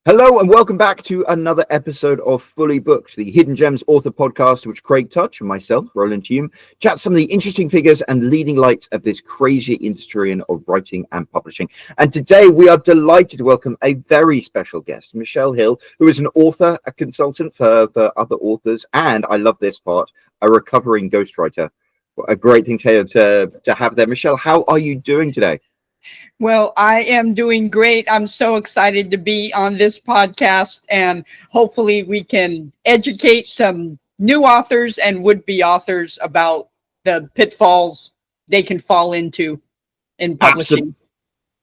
Hello and welcome back to another episode of Fully Booked, the Hidden Gems author podcast, which Craig Touch and myself, Roland Hume, chat some of the interesting figures and leading lights of this crazy industry of writing and publishing. And today we are delighted to welcome a very special guest, Michelle Hill, who is an author, a consultant for other authors, and I love this part, a recovering ghostwriter. What a great thing to have there. Michelle, how are you doing today? Well, I am doing great. I'm so excited to be on this podcast, and hopefully we can educate some new authors and would-be authors about the pitfalls they can fall into in publishing.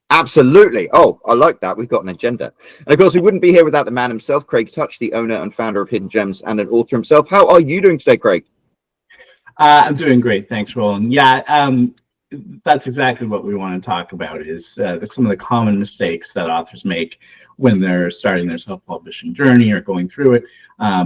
Absolutely. Oh, I like that. We've got an agenda. And of course, we wouldn't be here without the man himself, Craig Touch, the owner and founder of Hidden Gems and an author himself. How are you doing today, Craig? I'm doing great. Thanks, Roland. Yeah, that's exactly what we want to talk about is some of the common mistakes that authors make when they're starting their self-publishing journey or going through it.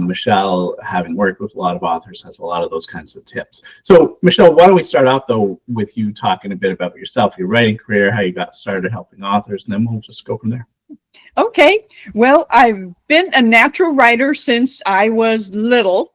Michelle, having worked with a lot of authors, has a lot of those kinds of tips. So, Michelle, why don't we start off, though, with you talking a bit about yourself, your writing career, how you got started helping authors, and then we'll just go from there. Okay. Well, I've been a natural writer since I was little.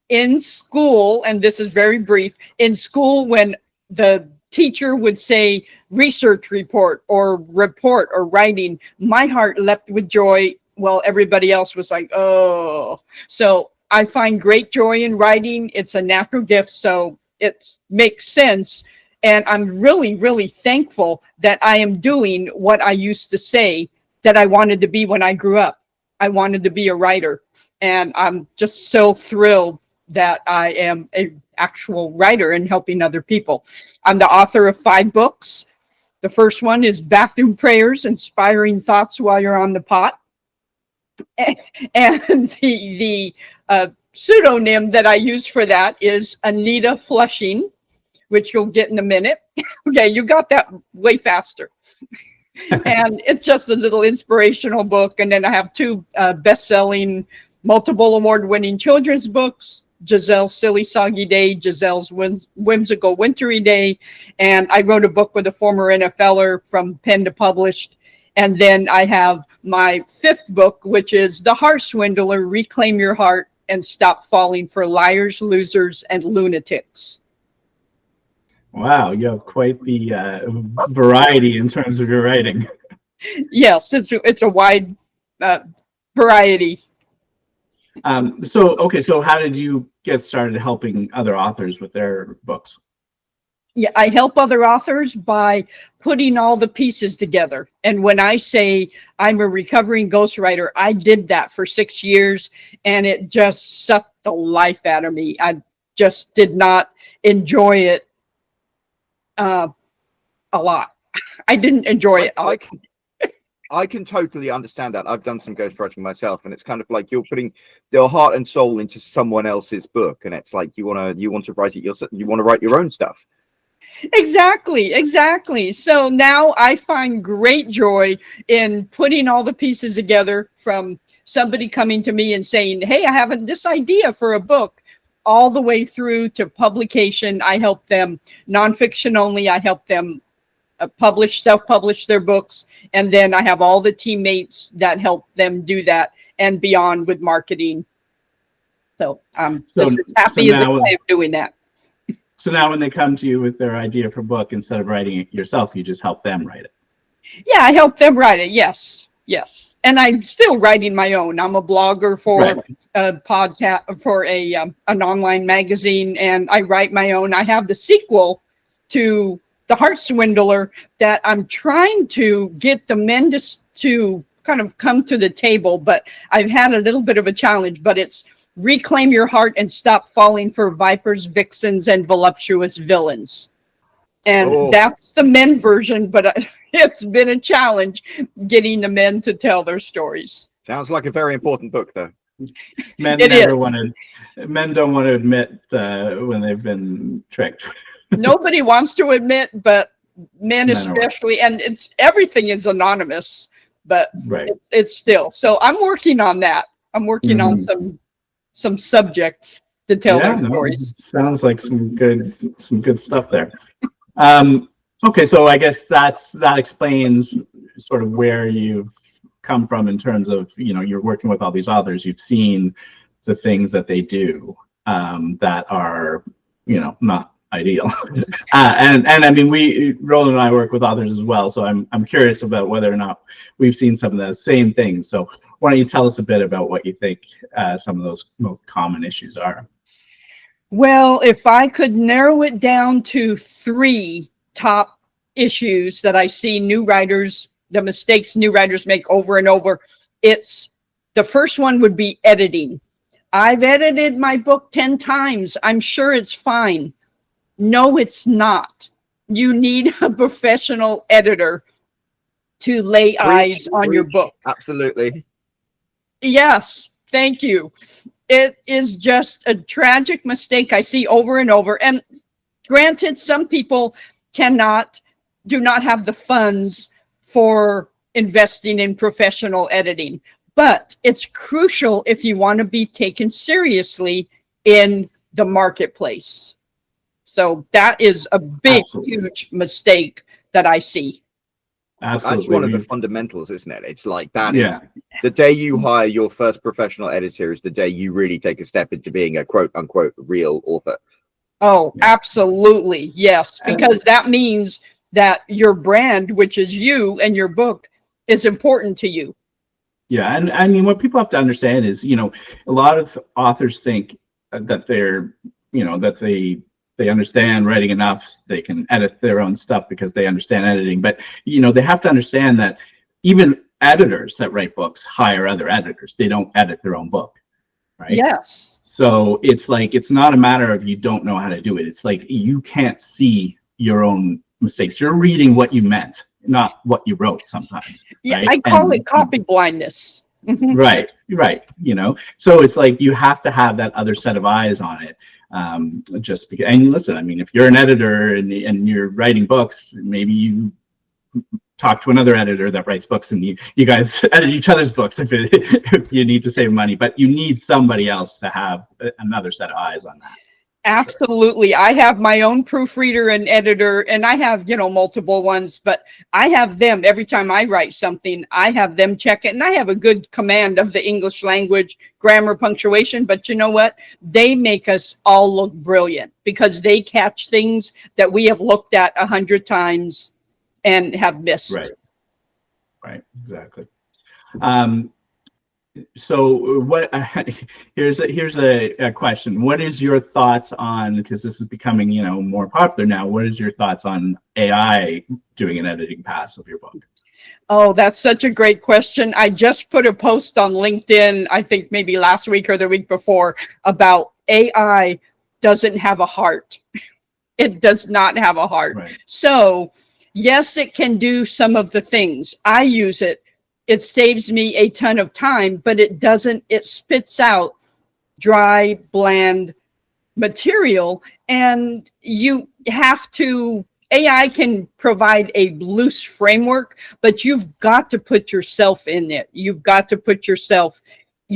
In school, and this is very brief, in school when the teacher would say research report or writing, my heart leapt with joy while everybody else was like, oh. So I find great joy in writing. It's a natural gift, so it makes sense. And I'm really, really thankful that I am doing what I used to say that I wanted to be when I grew up. I wanted to be a writer. And I'm just so thrilled that I am an actual writer and helping other people. I'm the author of 5 books. The first one is Bathroom Prayers, Inspiring Thoughts While You're on the Pot. And the pseudonym that I use for that is Anita Flushing, which you'll get in a minute. Okay, you got that way faster. And it's just a little inspirational book. And then I have 2 best-selling, multiple award-winning children's books, Giselle's Silly Soggy Day, Giselle's Whimsical Wintry Day, and I wrote a book with a former NFLer from pen to published. And then I have my 5th book, which is The Heart Swindler, Reclaim Your Heart and Stop Falling for Liars, Losers, and Lunatics. Wow, you have quite the variety in terms of your writing. Yes, it's a wide variety. So how did you get started helping other authors with their books? Yeah, I help other authors by putting all the pieces together. And when I say I'm a recovering ghostwriter, I did that for 6 years, and it just sucked the life out of me. I just did not enjoy it a lot. I didn't enjoy it. I can totally understand that. I've done some ghostwriting myself, and it's kind of like you're putting your heart and soul into someone else's book, and it's like you want to write it yourself. You want to write your own stuff. Exactly. So now I find great joy in putting all the pieces together, from somebody coming to me and saying, "Hey, I have this idea for a book," all the way through to publication. I help them nonfiction only. I help them self-publish their books, and then I have all the teammates that help them do that and beyond with marketing. So I'm just as happy as I am doing that. So now when they come to you with their idea for a book, instead of writing it yourself, you just help them write it. Yeah, I help them write it. Yes. And I'm still writing my own. I'm a blogger for a podcast, for an online magazine, and I write my own. I have the sequel to The Heart Swindler that I'm trying to get the men to kind of come to the table, but I've had a little bit of a challenge. But it's Reclaim Your Heart and Stop Falling for Vipers, Vixens, and Voluptuous Villains. And that's the men version, but it's been a challenge getting the men to tell their stories. Sounds like a very important book, though. Men don't want to admit when they've been tricked. Nobody wants to admit, but men especially, and everything is anonymous, but it's still. So I'm working on that. I'm working on some subjects to tell their stories. Sounds like some good stuff there. Okay, so I guess that explains sort of where you've come from in terms of, you're working with all these authors, you've seen the things that they do that are, not ideal. And I mean, Roland and I work with authors as well, so I'm curious about whether or not we've seen some of the same things. So why don't you tell us a bit about what you think some of those most common issues are? Well, if I could narrow it down to 3 top issues that I see new writers, the mistakes new writers make over and over, the first one would be editing. I've edited my book 10 times. I'm sure it's fine. No, it's not. You need a professional editor to lay eyes on your book. Absolutely. Yes, thank you. It is just a tragic mistake I see over and over. And granted, some people do not have the funds for investing in professional editing, but it's crucial if you want to be taken seriously in the marketplace. So that is a big, huge mistake that I see. Absolutely. That's one of the fundamentals, isn't it? It's like that is the day you hire your first professional editor is the day you really take a step into being a quote unquote real author. Oh, absolutely. Yes. Because that means that your brand, which is you and your book, is important to you. Yeah. And I mean, what people have to understand is, a lot of authors think that they're, that they understand writing enough, they can edit their own stuff because they understand editing. But, they have to understand that even editors that write books hire other editors. They don't edit their own book. Right? Yes. So it's like, it's not a matter of you don't know how to do it. It's like you can't see your own mistakes. You're reading what you meant, not what you wrote sometimes. Yeah, right? I call it copy blindness. Right. So it's like you have to have that other set of eyes on it. Just because, and listen, I mean, if you're an editor and you're writing books, maybe you talk to another editor that writes books and you guys edit each other's books if you need to save money, but you need somebody else to have another set of eyes on that. Absolutely. Sure. I have my own proofreader and editor, and I have, multiple ones, but I have them every time I write something, I have them check it. And I have a good command of the English language, grammar, punctuation. But you know what? They make us all look brilliant because they catch things that we have looked at 100 times and have missed. Right. Exactly. So what here's a question. What is your thoughts on, because this is becoming more popular now, what is your thoughts on AI doing an editing pass of your book? Oh, that's such a great question. I just put a post on LinkedIn, I think maybe last week or the week before, about AI doesn't have a heart. It does not have a heart. Right. So yes, it can do some of the things. I use it. It saves me a ton of time, but it spits out dry, bland material. And AI can provide a loose framework, but you've got to put yourself in it. You've got to put your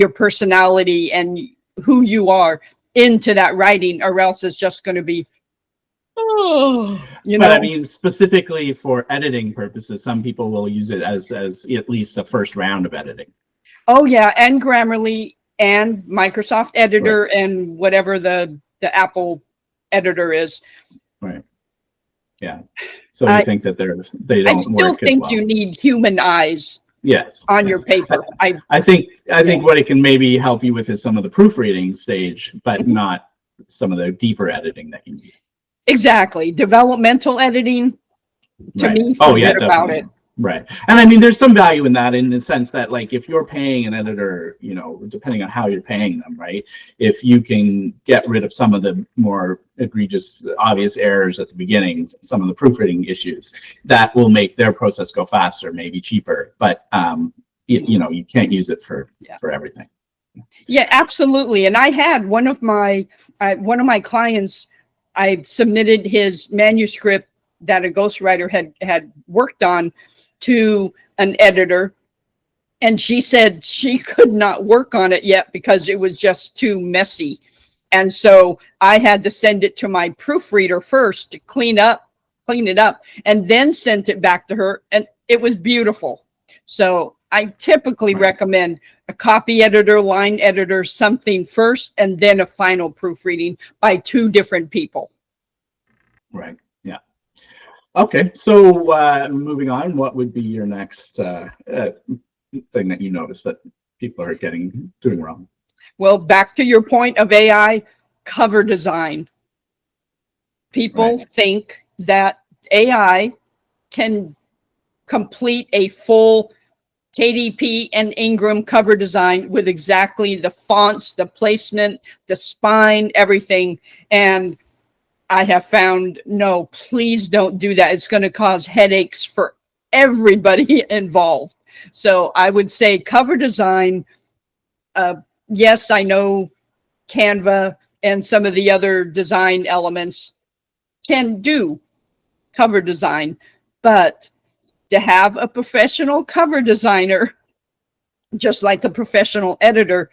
personality and who you are into that writing, or else it's just going to be, But I mean, specifically for editing purposes, some people will use it as at least a first round of editing. Oh yeah, and Grammarly and Microsoft Editor, right, and whatever the Apple editor is. Right. Yeah. So I think that they don't work. I still think you need human eyes. Yes. On your paper. I think what it can maybe help you with is some of the proofreading stage, but not some of the deeper editing that you need. Exactly. Developmental editing, to me, forget about it. Right. And I mean, there's some value in that, in the sense that, like, if you're paying an editor, depending on how you're paying them, right? If you can get rid of some of the more egregious, obvious errors at the beginning, some of the proofreading issues, that will make their process go faster, maybe cheaper. But, you can't use it for everything. Yeah, absolutely. And I had one of my clients, I submitted his manuscript that a ghostwriter had worked on to an editor, and she said she could not work on it yet because it was just too messy. And so I had to send it to my proofreader first to clean it up, and then sent it back to her, and it was beautiful. So I typically Right. recommend a copy editor, line editor, something first, and then a final proofreading by two different people. Right. Yeah. Okay. So moving on, what would be your next thing that you notice that people are doing wrong? Well, back to your point of AI, cover design. People Right. think that AI can complete a full KDP and Ingram cover design with exactly the fonts, the placement, the spine, everything. And I have found, no, please don't do that. It's going to cause headaches for everybody involved. So I would say cover design. Yes, I know Canva and some of the other design elements can do cover design, but to have a professional cover designer, just like a professional editor,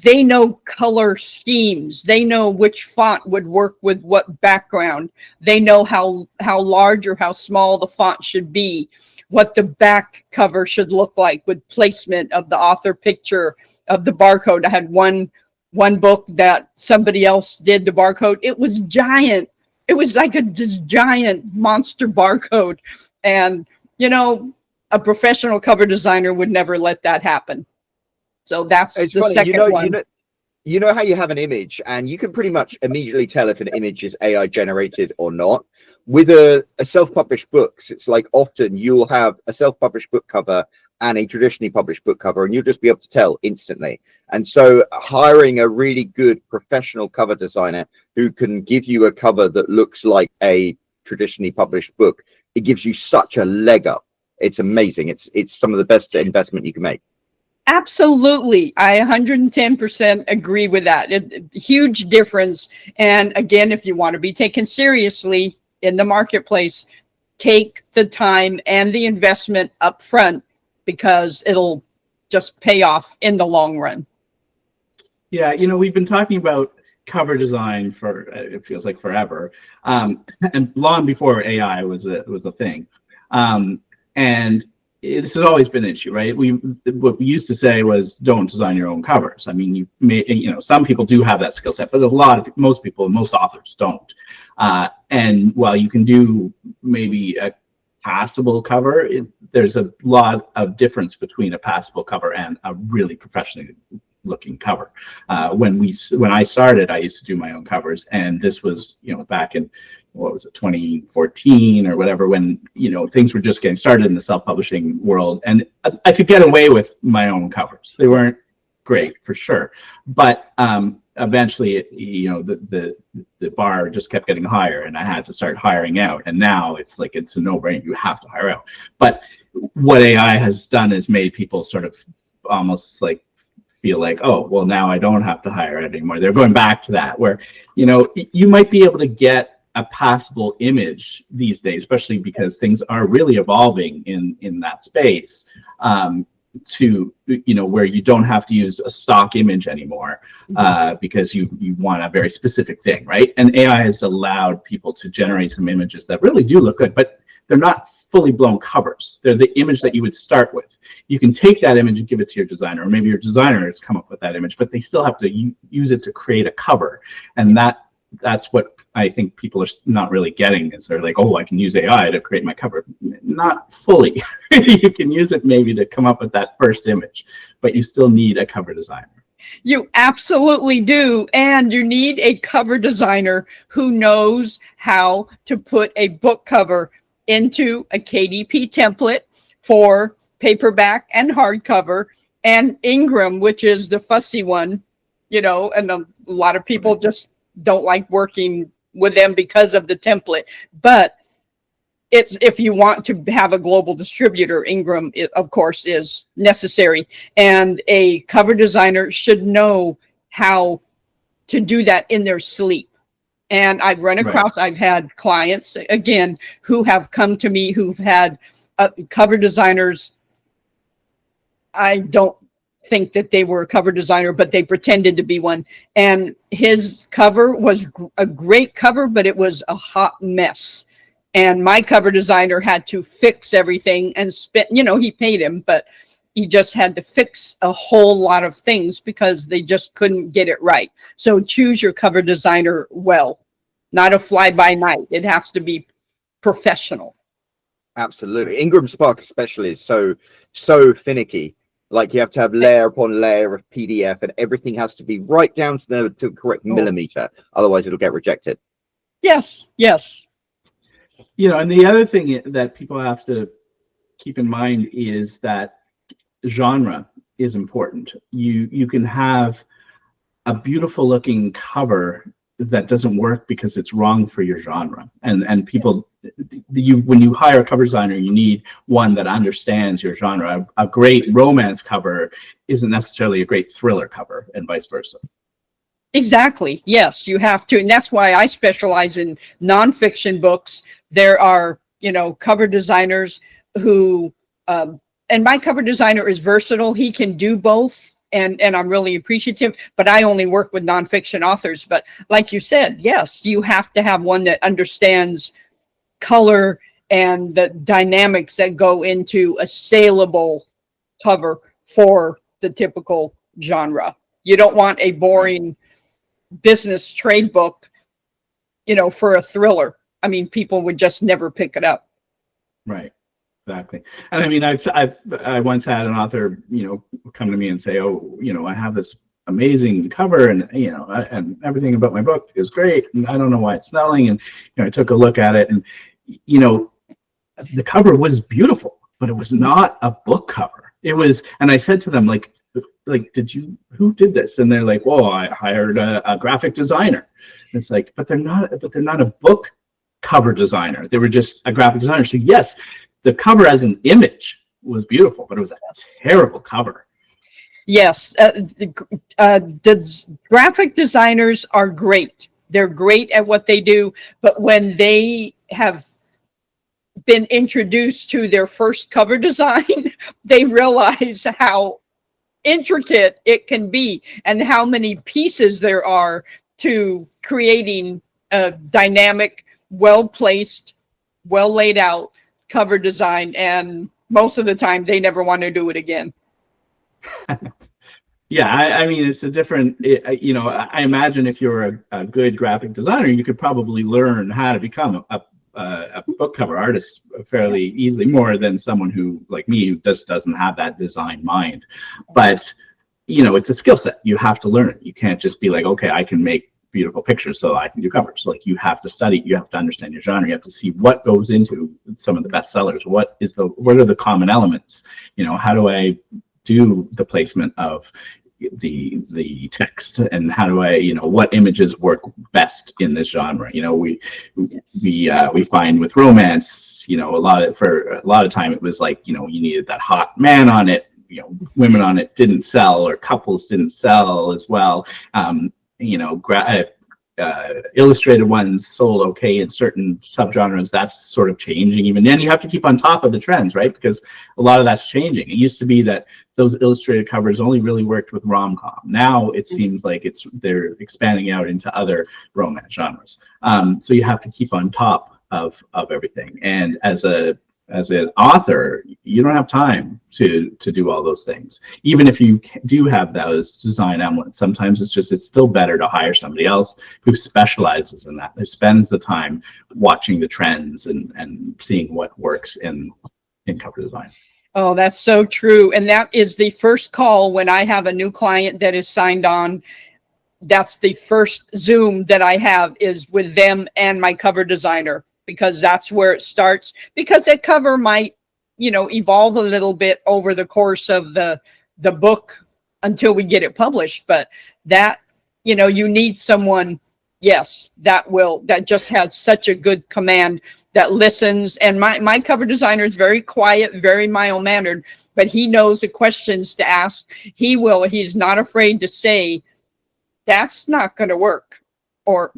they know color schemes. They know which font would work with what background. They know how large or how small the font should be, what the back cover should look like with placement of the author picture, of the barcode. I had one book that somebody else did the barcode. It was giant. It was like a just giant monster barcode. And, you know, a professional cover designer would never let that happen. So that's It's the funny, second one. You know how you have an image and you can pretty much immediately tell if an image is AI generated or not. With a self-published books, it's like often you'll have a self-published book cover and a traditionally published book cover, and you'll just be able to tell instantly. And so hiring a really good professional cover designer who can give you a cover that looks like a traditionally published book, it gives you such a leg up. It's amazing. It's some of the best investment you can make. Absolutely. I 110% agree with that. Huge difference. And again, if you want to be taken seriously in the marketplace, take the time and the investment up front, because it'll just pay off in the long run. Yeah, we've been talking about cover design for it feels like forever, and long before AI was a thing. And this has always been an issue, right? What we used to say was, don't design your own covers. I mean, some people do have that skill set, but most authors don't. And while you can do maybe a passable cover, there's a lot of difference between a passable cover and a really professionally looking cover. When I started, I used to do my own covers, and this was back in, what was it, 2014 or whatever, when things were just getting started in the self-publishing world, and I could get away with my own covers. They weren't great for sure, but eventually the bar just kept getting higher, and I had to start hiring out, and now it's a no-brainer. You have to hire out. But what AI has done is made people sort of almost feel like, oh, well, now I don't have to hire it anymore. They're going back to that, where you might be able to get a passable image these days, especially because things are really evolving in that space, to where you don't have to use a stock image anymore, because you want a very specific thing, right? And AI has allowed people to generate some images that really do look good, but they're not fully blown covers. They're the image that you would start with. You can take that image and give it to your designer, or maybe your designer has come up with that image, but they still have to use it to create a cover. And that's what I think people are not really getting, is they're like, oh, I can use AI to create my cover. Not fully. You can use it maybe to come up with that first image, but you still need a cover designer. You absolutely do. And you need a cover designer who knows how to put a book cover into a KDP template for paperback and hardcover, and Ingram, which is the fussy one, and a lot of people just don't like working with them because of the template. But if you want to have a global distributor, Ingram, of course, is necessary. And a cover designer should know how to do that in their sleep. And I've run across, I've had clients, again, who have come to me who've had cover designers. I don't think that they were a cover designer, but they pretended to be one. And his cover was a great cover, but it was a hot mess. And my cover designer had to fix everything and spent, he paid him, but he just had to fix a whole lot of things because they just couldn't get it right. So choose your cover designer well, not a fly-by-night. It has to be professional. Absolutely. Ingram Spark especially is so finicky. Like, you have to have layer upon layer of PDF, and everything has to be right down to the correct millimeter. Otherwise, it'll get rejected. Yes. You know, and the other thing that people have to keep in mind is that genre is important. You can have a beautiful looking cover that doesn't work because it's wrong for your genre. And people, when you hire a cover designer, you need one that understands your genre. A great romance cover isn't necessarily a great thriller cover, and vice versa. Exactly. Yes, you have to. And that's why I specialize in nonfiction books. There are, cover designers who, and my cover designer is versatile. He can do both. And I'm really appreciative, but I only work with nonfiction authors. But like you said, yes, you have to have one that understands color and the dynamics that go into a saleable cover for the typical genre. You don't want a boring business trade book, for a thriller. I mean, people would just never pick it up. Right. Exactly. And I mean, I once had an author, come to me and say, oh, I have this amazing cover, and and everything about my book is great, and I don't know why it's selling. And I took a look at it, and the cover was beautiful, but it was not a book cover. It was, and I said to them, like, who did this? And they're like, well, I hired a graphic designer. And it's like, but they're not a book cover designer. They were just a graphic designer. So yes, the cover as an image was beautiful, but it was a terrible cover. Yes, the graphic designers are great. They're great at what they do, but when they have been introduced to their first cover design, they realize how intricate it can be and how many pieces there are to creating a dynamic, well-placed, well-laid out cover design, and most of the time they never want to do it again. Yeah, I mean, it's a different, I imagine if you're a good graphic designer, you could probably learn how to become a book cover artist fairly easily, more than someone who, like me, who just doesn't have that design mind. But, it's a skill set. You have to learn it. You can't just be like, okay, I can make beautiful pictures so I can do covers. Like, you have to study, you have to understand your genre, you have to see what goes into some of the best sellers. What are the common elements? How do I do the placement of the text, and how do I, what images work best in this genre? We find with romance, a lot of time it was like, you needed that hot man on it. Women on it didn't sell, or couples didn't sell as well. Illustrated ones sold okay in certain subgenres. That's sort of changing even then. You have to keep on top of the trends, right? Because a lot of that's changing. It used to be that those illustrated covers only really worked with rom-com. Now it seems like they're expanding out into other romance genres. So you have to keep on top of everything. And as an author, you don't have time to do all those things. Even if you do have those design elements, sometimes it's still better to hire somebody else who specializes in that, who spends the time watching the trends and seeing what works in cover design. Oh, that's so true. And that is the first call when I have a new client that is signed on. That's the first Zoom that I have, is with them and my cover designer, because that's where it starts. Because that cover might, evolve a little bit over the course of the book until we get it published. But that, you need someone, yes, that just has such a good command, that listens. And my cover designer is very quiet, very mild-mannered, but he knows the questions to ask. He's not afraid to say, that's not going to work. Or,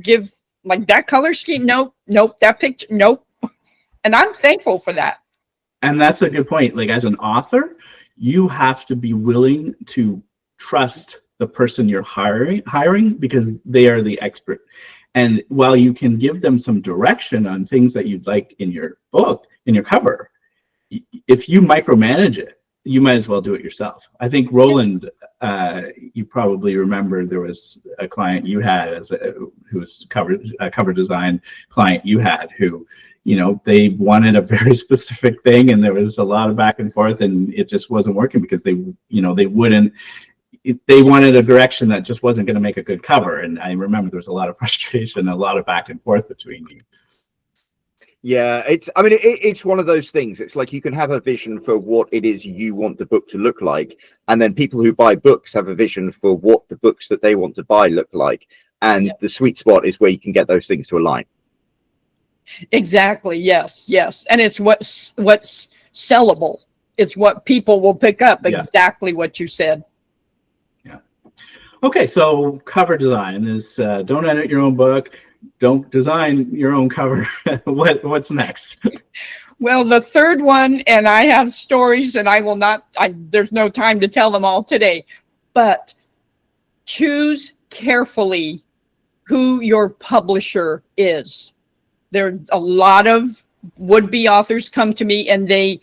give, like, that color scheme, nope, that picture, nope. And I'm thankful for that. And that's a good point. Like, as an author, you have to be willing to trust the person you're hiring, because they are the expert. And while you can give them some direction on things that you'd like in your book, in your cover, if you micromanage it, you might as well do it yourself. I think Roland, you probably remember there was a client you had who was a cover design client you had who, they wanted a very specific thing, and there was a lot of back and forth, and it just wasn't working because they wanted a direction that just wasn't going to make a good cover. And I remember there was a lot of frustration, a lot of back and forth between you. Yeah, it's one of those things. It's like you can have a vision for what it is you want the book to look like, and then people who buy books have a vision for what the books that they want to buy look like. And the sweet spot is where you can get those things to align. Exactly. Yes. And it's what's sellable. It's what people will pick up. Exactly what you said. Yeah. Okay. So cover design is don't edit your own book. Don't design your own cover. What's next? Well, the third one, and I have stories, and there's no time to tell them all today, but choose carefully who your publisher is. There are a lot of would-be authors come to me, and I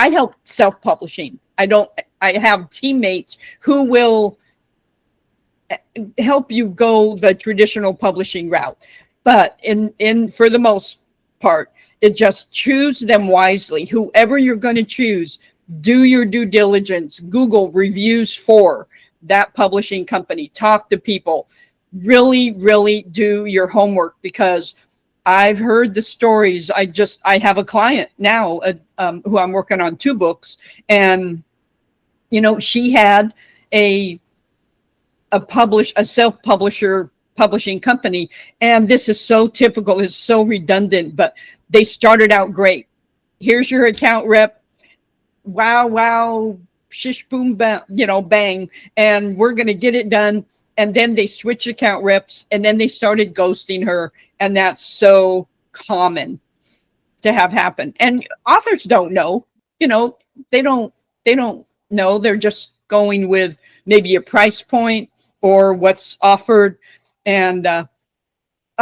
help self-publishing. I have teammates who will help you go the traditional publishing route, but for the most part, it just choose them wisely. Whoever you're going to choose, do your due diligence, Google reviews for that publishing company, talk to people, really, really do your homework, because I've heard the stories. I have a client now who I'm working on 2 books, and she had a self-publisher publishing company, and this is so typical, it's so redundant, but they started out great. Here's your account rep. Wow, shish boom bang, bang, and we're going to get it done. And then they switched account reps, and then they started ghosting her, and that's so common to have happen. And authors don't know, they don't know. They're just going with maybe a price point or what's offered. And I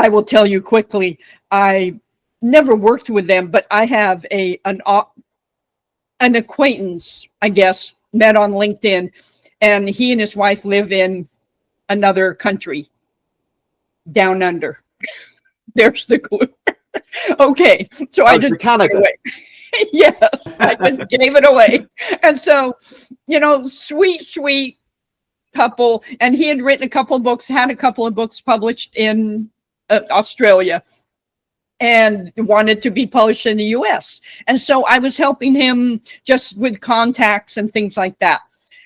will tell you quickly, I never worked with them, but I have an acquaintance, I guess, met on LinkedIn, and he and his wife live in another country, down under. There's the clue. Okay, so I just Canada. Yes, I just gave it away. And so, sweet couple, and he had written a couple of books, had a couple of books published in Australia, and wanted to be published in the US. And so I was helping him just with contacts and things like that.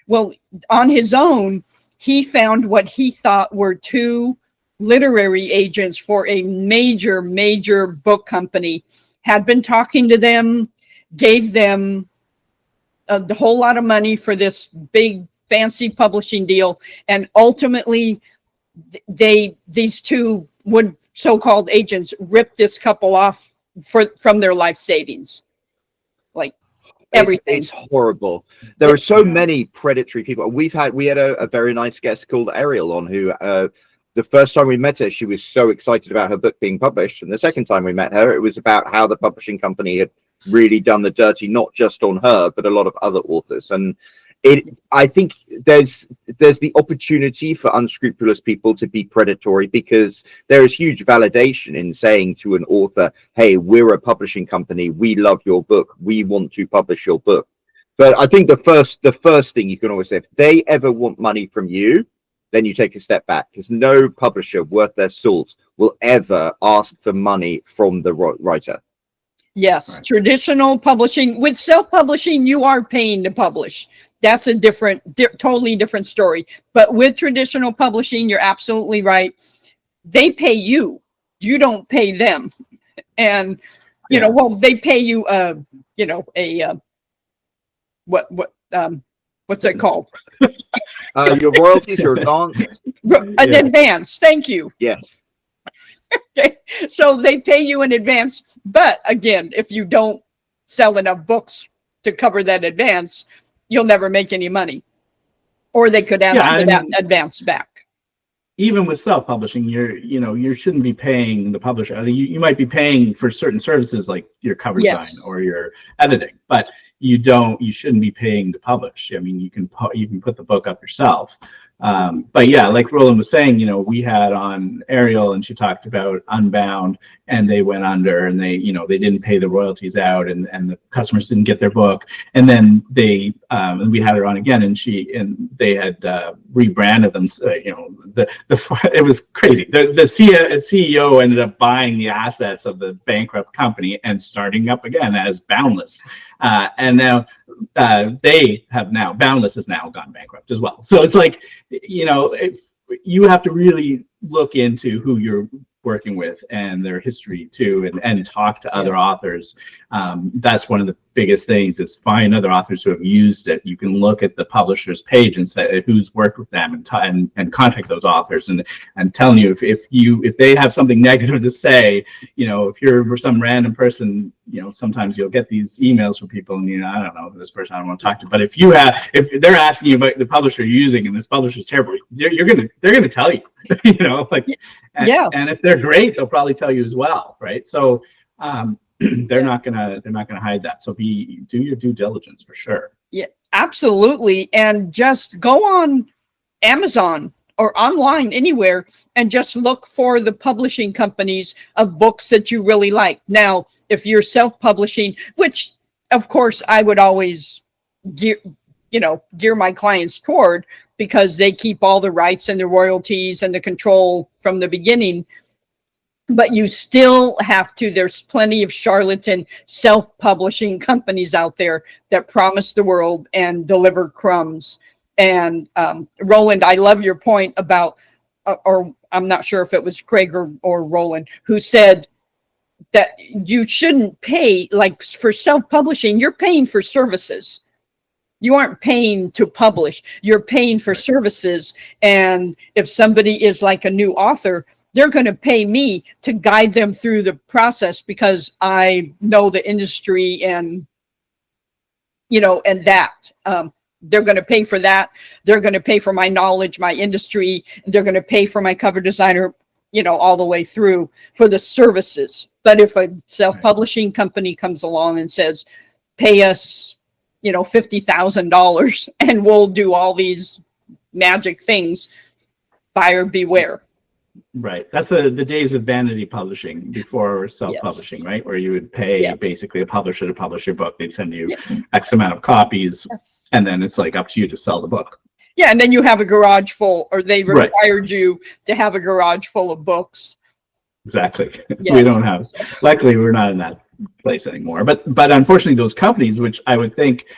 Well, on his own, he found what he thought were 2 literary agents for a major book company, had been talking to them, gave them a whole lot of money for this big fancy publishing deal. And ultimately these 2 so-called agents ripped this couple off from their life savings. Like everything. It's horrible. There are so many predatory people. We had a very nice guest called Ariel on, who the first time we met her, she was so excited about her book being published, and the second time we met her, it was about how the publishing company had really done the dirty, not just on her but a lot of other authors. And I think there's the opportunity for unscrupulous people to be predatory, because there is huge validation in saying to an author, hey, we're a publishing company, we love your book, we want to publish your book. But I think the first thing you can always say, if they ever want money from you, then you take a step back, because no publisher worth their salt will ever ask for money from the writer. Yes, right. Traditional publishing. With self-publishing, you are paying to publish. That's a totally different story. But with traditional publishing, you're absolutely right. They pay you. You don't pay them. And, they pay you, what's it called? Your royalties are advanced. An advance. Thank you. Yes. Okay. So they pay you in advance. But again, if you don't sell enough books to cover that advance, you'll never make any money. Or they could ask for that advance back. Even with self-publishing, you shouldn't be paying the publisher. You might be paying for certain services like your cover design or your editing, but you shouldn't be paying to publish. I mean, you can put the book up yourself. But yeah, like Roland was saying, we had on Ariel, and she talked about Unbound, and they went under, and they didn't pay the royalties out, and the customers didn't get their book. And then we had her on again, and they had rebranded them. It was crazy. The CEO ended up buying the assets of the bankrupt company and starting up again as Boundless. And now Boundless has now gone bankrupt as well. So it's like, you have to really look into who you're working with and their history too, and talk to other authors. That's one of the biggest things, is find other authors who have used it. You can look at the publisher's page and say who's worked with them, and contact those authors, and telling you if they have something negative to say, if you're some random person, sometimes you'll get these emails from people, and I don't know this person, I don't want to talk to. But if they're asking you about the publisher you're using, and this publisher is terrible, they're gonna tell you, and if they're great, they'll probably tell you as well, right? So they're not gonna hide that. So do your due diligence for sure. Yeah, absolutely. And just go on Amazon or online anywhere and just look for the publishing companies of books that you really like. Now, if you're self-publishing, which of course I would always gear my clients toward, because they keep all the rights and the royalties and the control from the beginning. But you still have to, there's plenty of charlatan self-publishing companies out there that promise the world and deliver crumbs. And Roland, I love your point about, or I'm not sure if it was Craig or Roland, who said that you shouldn't pay, like for self-publishing, you're paying for services. You aren't paying to publish, you're paying for services. And if somebody is like a new author, they're going to pay me to guide them through the process, because I know the industry, and that they're going to pay for that. They're going to pay for my knowledge, my industry. They're going to pay for my cover designer, all the way through for the services. But if a self-publishing company comes along and says, pay us, $50,000 and we'll do all these magic things, buyer beware. Right. That's the days of vanity publishing before self-publishing, right? Where you would pay basically a publisher to publish your book. They'd send you X amount of copies, and then it's like up to you to sell the book. Yeah, and then you have a garage full, or they required you to have a garage full of books. Exactly. We don't have, luckily we're not in that place anymore. But unfortunately those companies, which I would think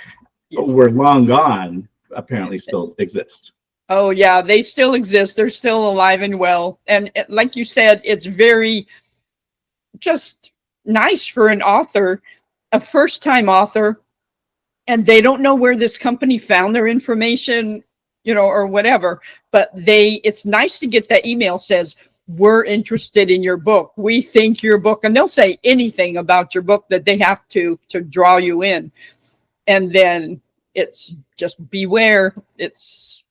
were long gone, apparently still exist. Oh yeah, they still exist. They're still alive and well. And like you said, it's very just nice for an author, a first-time author, and they don't know where this company found their information, or whatever. But it's nice to get that email says, we're interested in your book. We think your book, and they'll say anything about your book that they have to draw you in. And then it's just beware. It's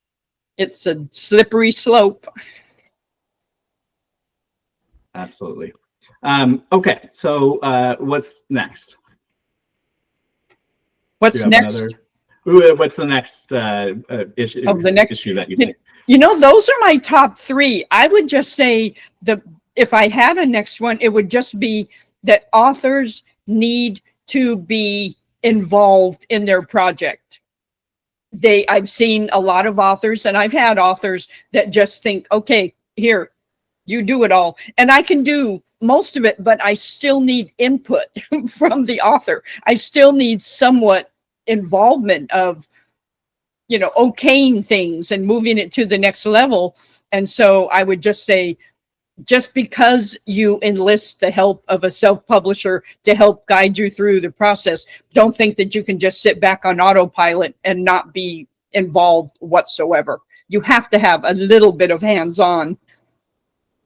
a slippery slope. Absolutely. Okay, so what's next? What's next? What's the next issue? Of the next issue that you think? Those are my top three. I would just say if I had a next one, it would just be that authors need to be involved in their project. I've seen a lot of authors, and I've had authors that just think, okay, here, you do it all. And I can do most of it, but I still need input from the author. I still need somewhat involvement of, okaying things and moving it to the next level. And so I would just say, just because you enlist the help of a self-publisher to help guide you through the process, don't think that you can just sit back on autopilot and not be involved whatsoever. You have to have a little bit of hands-on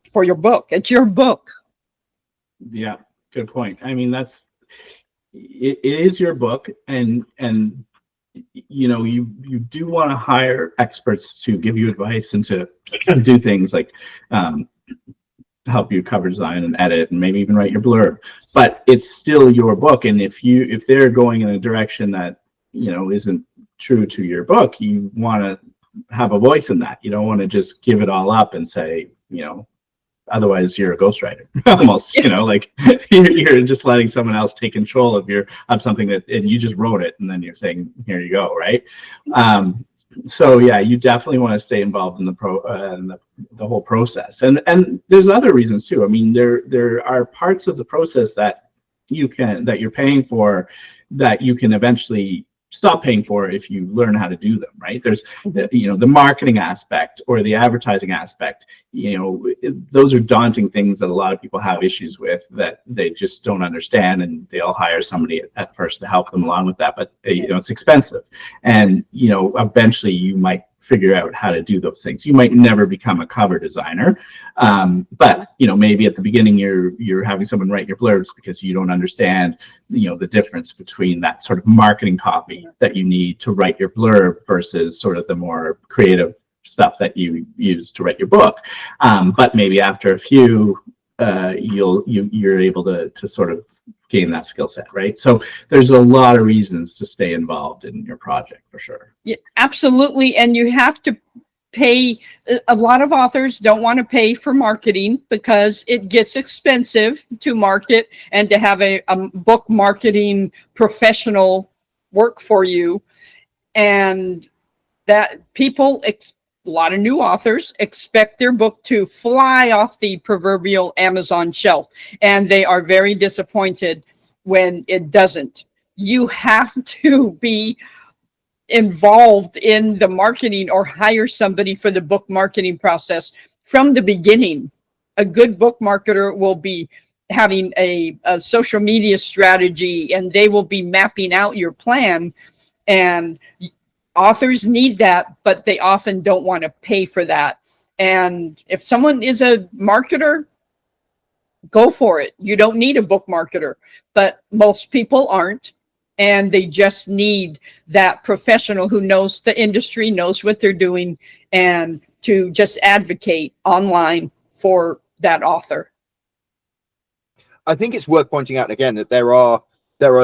for your book. It's your book. Yeah, good point. I mean, it is your book, and you do want to hire experts to give you advice and to do things like help you cover design and edit and maybe even write your blurb, but it's still your book. And if they're going in a direction that, isn't true to your book, you want to have a voice in that. You don't want to just give it all up and say, otherwise you're a ghostwriter almost, like you're just letting someone else take control of something and you just wrote it and then you're saying, here you go. Right. So yeah, you definitely want to stay involved in the whole process. And there's other reasons too. I mean, there are parts of the process that you're paying for that you can eventually stop paying for if you learn how to do them, right? There's the marketing aspect or the advertising aspect. Those are daunting things that a lot of people have issues with, that they just don't understand, and they'll hire somebody at first to help them along with that. But it's expensive, and eventually you might figure out how to do those things. You might never become a cover designer, but maybe at the beginning you're having someone write your blurbs because you don't understand the difference between that sort of marketing copy that you need to write your blurb versus sort of the more creative stuff that you use to write your book. But maybe after a few, you're able to sort of gain that skill set, right? So there's a lot of reasons to stay involved in your project, for sure. Yeah, absolutely. And you have to pay. A lot of authors don't want to pay for marketing because it gets expensive to market and to have a book marketing professional work for you. And that a lot of new authors expect their book to fly off the proverbial Amazon shelf, and they are very disappointed when it doesn't. You have to be involved in the marketing or hire somebody for the book marketing process from the beginning. A good book marketer will be having a social media strategy, and they will be mapping out your plan, and authors need that, but they often don't want to pay for that. And if someone is a marketer, go for it. You don't need a book marketer, but most people aren't. And they just need that professional who knows the industry, knows what they're doing, and to just advocate online for that author. I think it's worth pointing out again that there are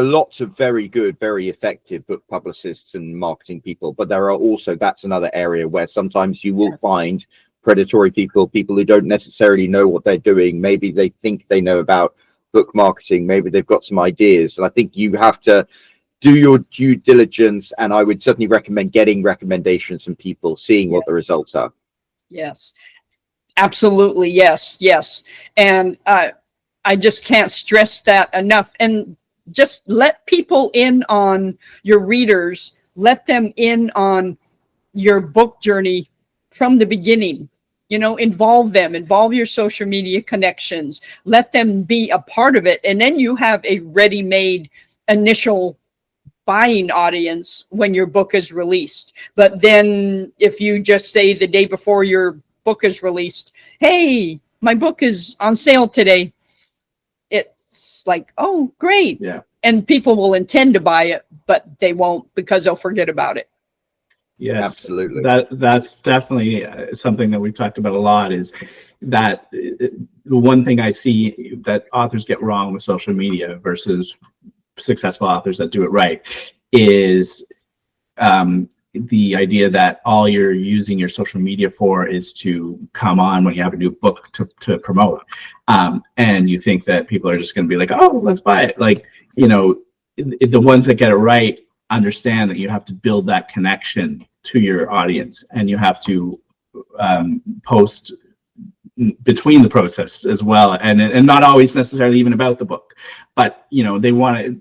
lots of very good, very effective book publicists and marketing people, but there are also, that's another area where sometimes you will find predatory people who don't necessarily know what they're doing. Maybe they think they know about book marketing, maybe they've got some ideas. And I think you have to do your due diligence, and I would certainly recommend getting recommendations from people, seeing what the results are. Yes, absolutely. Yes. And I just can't stress that enough. And just let people in on your readers, let them in on your book journey from the beginning. Involve them, involve your social media connections, let them be a part of it. And then you have a ready-made initial buying audience when your book is released. But then if you just say the day before your book is released, hey, my book is on sale today, it's like, oh, great. Yeah. And people will intend to buy it, but they won't, because they'll forget about it. Yes, absolutely. That's definitely something that we've talked about a lot, is that the one thing I see that authors get wrong with social media versus successful authors that do it right is the idea that all you're using your social media for is to come on when you have a new book to promote. And you think that people are just going to be like, oh, let's buy it. Like, the ones that get it right understand that you have to build that connection to your audience, and you have to post between the process as well, and not always necessarily even about the book, but they want to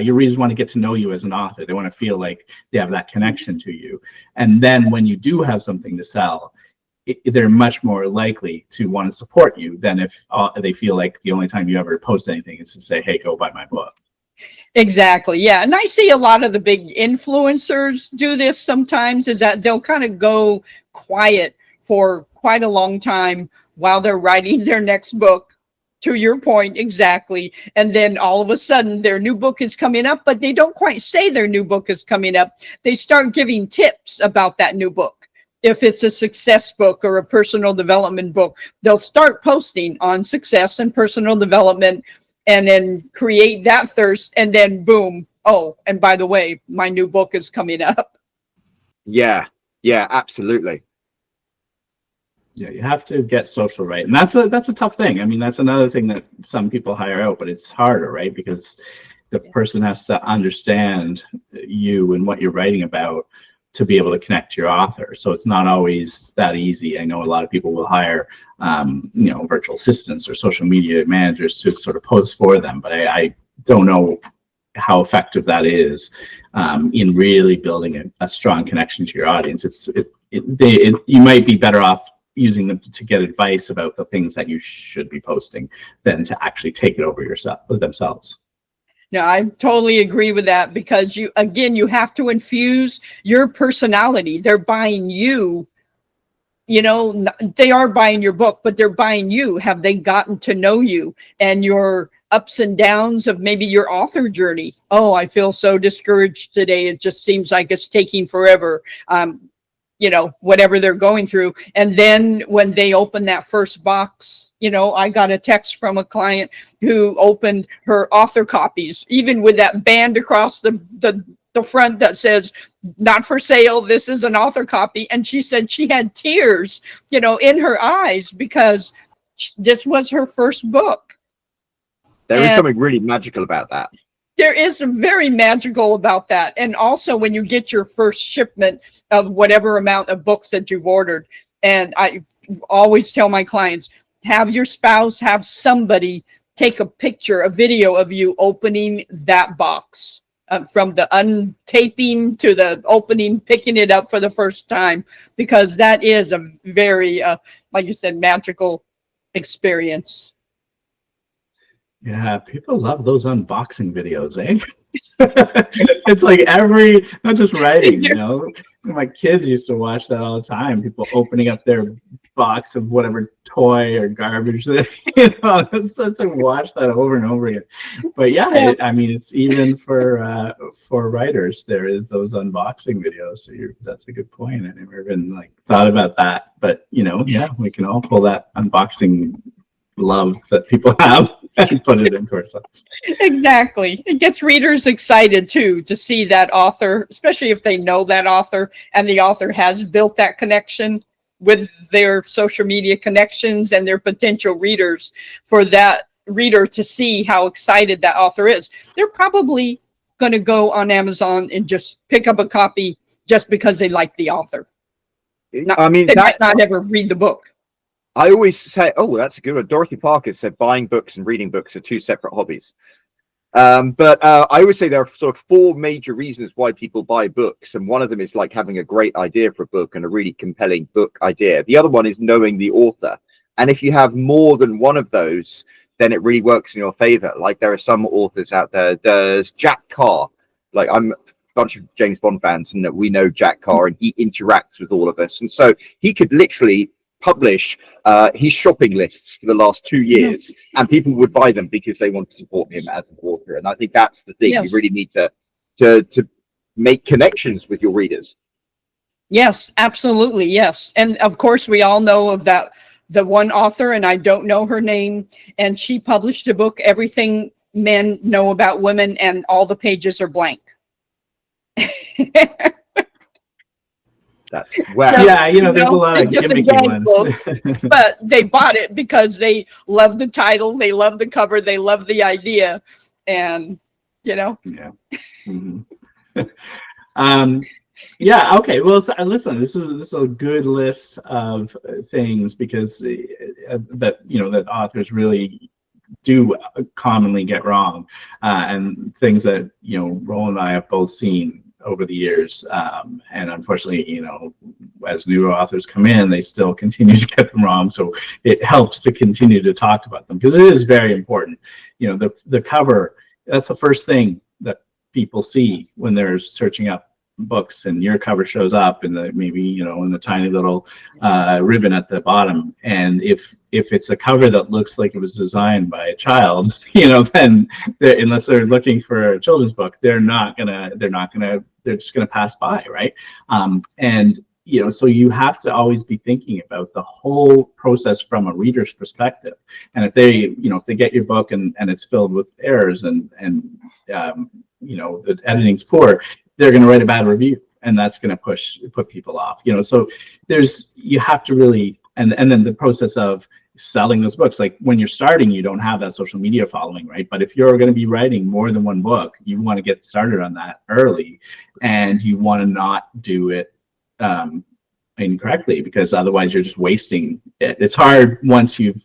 your readers want to get to know you as an author. They want to feel like they have that connection to you, and then when you do have something to sell, they're much more likely to want to support you than if they feel like the only time you ever post anything is to say, hey, go buy my book. Exactly. Yeah. And I see a lot of the big influencers do this sometimes, is that they'll kind of go quiet for quite a long time while they're writing their next book, to your point, exactly. And then all of a sudden their new book is coming up, but they don't quite say their new book is coming up. They start giving tips about that new book. if it's a success book or a personal development book, they'll start posting on success and personal development and then create that thirst, and then boom. Oh, and by the way, my new book is coming up. Yeah, absolutely. Yeah, you have to get social right, and that's a tough thing. I mean, that's another thing that some people hire out, but it's harder, right? Because the person has to understand you and what you're writing about to be able to connect to your author. So it's not always that easy. I know a lot of people will hire, virtual assistants or social media managers to sort of post for them, but I don't know how effective that is in really building a strong connection to your audience. You might be better off using them to get advice about the things that you should be posting than to actually take it over themselves. No, I totally agree with that, because you have to infuse your personality. They're buying you, they are buying your book, but they're buying you. Have they gotten to know you and your ups and downs of maybe your author journey? Oh, I feel so discouraged today. It just seems like it's taking forever. Whatever they're going through. And then when they open that first box, I got a text from a client who opened her author copies, even with that band across the front that says, not for sale, this is an author copy. And she said she had tears, in her eyes, because this was her first book. There is something really magical about that. There is some very magical about that. And also when you get your first shipment of whatever amount of books that you've ordered, and I always tell my clients, have your spouse, have somebody take a picture, a video of you opening that box, from the untaping to the opening, picking it up for the first time, because that is a very, like you said, magical experience. Yeah, people love those unboxing videos, eh? It's like not just writing, My kids used to watch that all the time. People opening up their box of whatever toy or garbage it's like watch that over and over again. But yeah, it's even for writers, there is those unboxing videos. So that's a good point. I never even thought about that. But we can all pull that unboxing love that people have and put it into ourselves. Exactly. It gets readers excited too to see that author, especially if they know that author and the author has built that connection with their social media connections and their potential readers, for that reader to see how excited that author is. They're probably going to go on Amazon and just pick up a copy just because they like the author. They might not ever read the book. I always say, that's a good one. Dorothy Parker said buying books and reading books are two separate hobbies. But I always say there are sort of four major reasons why people buy books. And one of them is having a great idea for a book and a really compelling book idea. The other one is knowing the author. And if you have more than one of those, then it really works in your favor. There are some authors out there. There's Jack Carr. I'm a bunch of James Bond fans, and we know Jack Carr, and he interacts with all of us. And so he could literally publish his shopping lists for the last 2 years, and people would buy them because they want to support him as an author. And I think that's the thing. Yes. You really need to make connections with your readers. Yes, absolutely. Yes. And of course we all know of the one author, and I don't know her name, and she published a book, Everything Men Know About Women, and all the pages are blank. That's wow. Yeah, there's a lot of gimmicky ones. Book, but they bought it because they love the title, they love the cover, they love the idea, and Yeah. Mm-hmm. Okay. Well, listen, this is a good list of things, because that authors really do commonly get wrong, and things that Roland and I have both seen over the years, and unfortunately, as newer authors come in, they still continue to get them wrong. So it helps to continue to talk about them, because it is very important. The cover, that's the first thing that people see when they're searching up books, and your cover shows up in the tiny little ribbon at the bottom. And if it's a cover that looks like it was designed by a child, then unless they're looking for a children's book, they're just gonna pass by, right? And so you have to always be thinking about the whole process from a reader's perspective. And if they get your book and it's filled with errors and the editing's poor, they're going to write a bad review, and that's going to put people off. So you have to really, and then the process of selling those books. Like when you're starting, you don't have that social media following, right? But if you're going to be writing more than one book, you want to get started on that early, and you want to not do it incorrectly, because otherwise you're just wasting it. It's hard once you've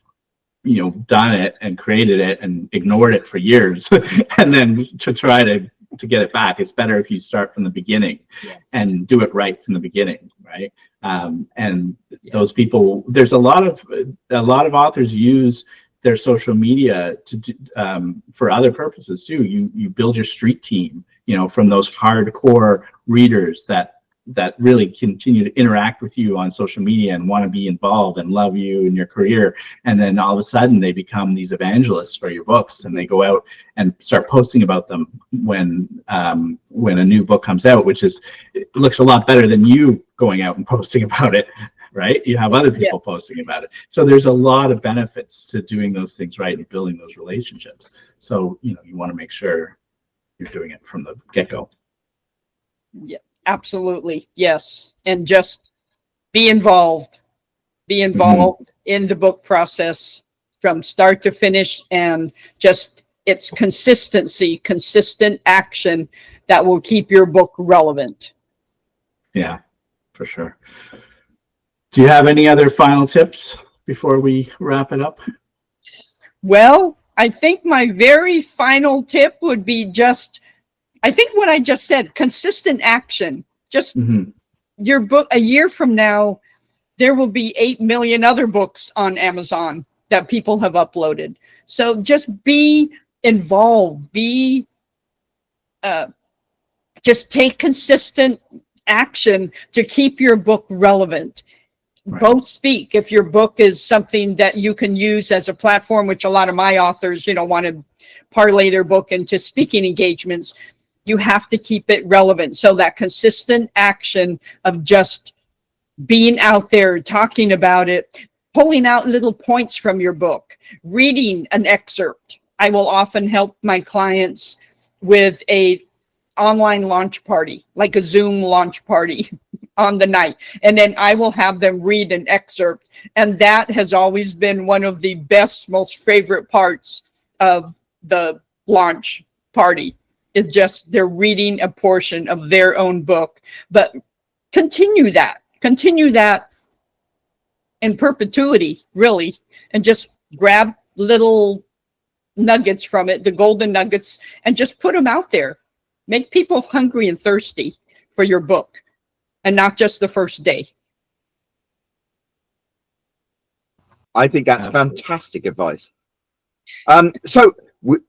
done it and created it and ignored it for years and then to try to get it back. It's better if you start from the beginning. Yes. And do it right from the beginning, right? And yes. Those people, there's a lot of authors use their social media to for other purposes too. You build your street team, from those hardcore readers that really continue to interact with you on social media and want to be involved and love you in your career. And then all of a sudden they become these evangelists for your books, and they go out and start posting about them when a new book comes out, it looks a lot better than you going out and posting about it, right? You have other people yes. posting about it. So there's a lot of benefits to doing those things right and building those relationships. So, you want to make sure you're doing it from the get-go. Yeah. Absolutely. Yes. And just be involved mm-hmm. in the book process from start to finish, and just it's consistent action that will keep your book relevant. Yeah, for sure. Do you have any other final tips before we wrap it up? Well, I think my very final tip would be I think what I just said, consistent action. Just mm-hmm. your book, a year from now, there will be 8 million other books on Amazon that people have uploaded. So just be involved, just take consistent action to keep your book relevant. Right. Go speak. If your book is something that you can use as a platform, which a lot of my authors, want to parlay their book into speaking engagements, you have to keep it relevant. So that consistent action of just being out there, talking about it, pulling out little points from your book, reading an excerpt. I will often help my clients with a online launch party, like a Zoom launch party on the night. And then I will have them read an excerpt. And that has always been one of the best, most favorite parts of the launch party. Is just they're reading a portion of their own book. But continue that in perpetuity, really, and just grab little nuggets from it, the golden nuggets, and just put them out there. Make people hungry and thirsty for your book, and not just the first day. I think that's fantastic advice.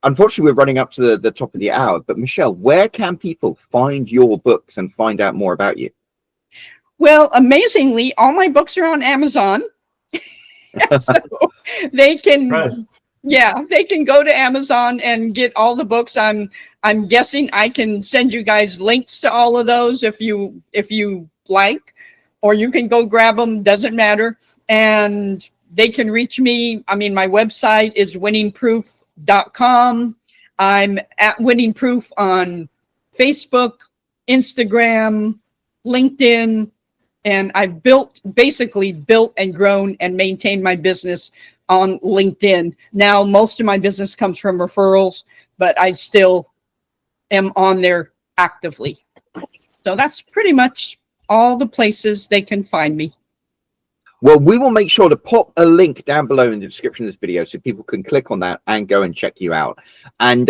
Unfortunately, we're running up to the top of the hour, but Michelle, where can people find your books and find out more about you? Well, amazingly, all my books are on Amazon. So they can, they can go to Amazon and get all the books. I'm guessing I can send you guys links to all of those if you like, or you can go grab them, doesn't matter. And they can reach me. I mean, my website is winningproof.com. I'm at Winning Proof on Facebook, Instagram, LinkedIn, and I've basically built and grown and maintained my business on LinkedIn. Now, most of my business comes from referrals, but I still am on there actively. So that's pretty much all the places they can find me. Well, we will make sure to pop a link down below in the description of this video so people can click on that and go and check you out. And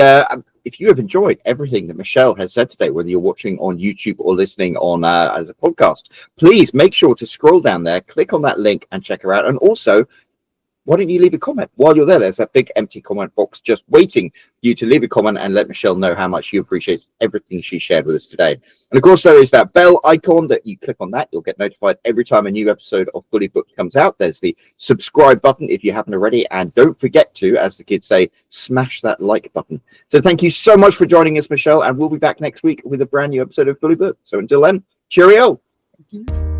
if you have enjoyed everything that Michelle has said today, whether you're watching on YouTube or listening on as a podcast, please make sure to scroll down there, click on that link and check her out. And also, why don't you leave a comment while you're there? There's that big empty comment box just waiting for you to leave a comment and let Michelle know how much you appreciate everything she shared with us today. And of course, there is that bell icon that you click on that. You'll get notified every time a new episode of Fully Booked comes out. There's the subscribe button if you haven't already. And don't forget to, as the kids say, smash that like button. So thank you so much for joining us, Michelle. And we'll be back next week with a brand new episode of Fully Booked. So until then, cheerio. Thank you.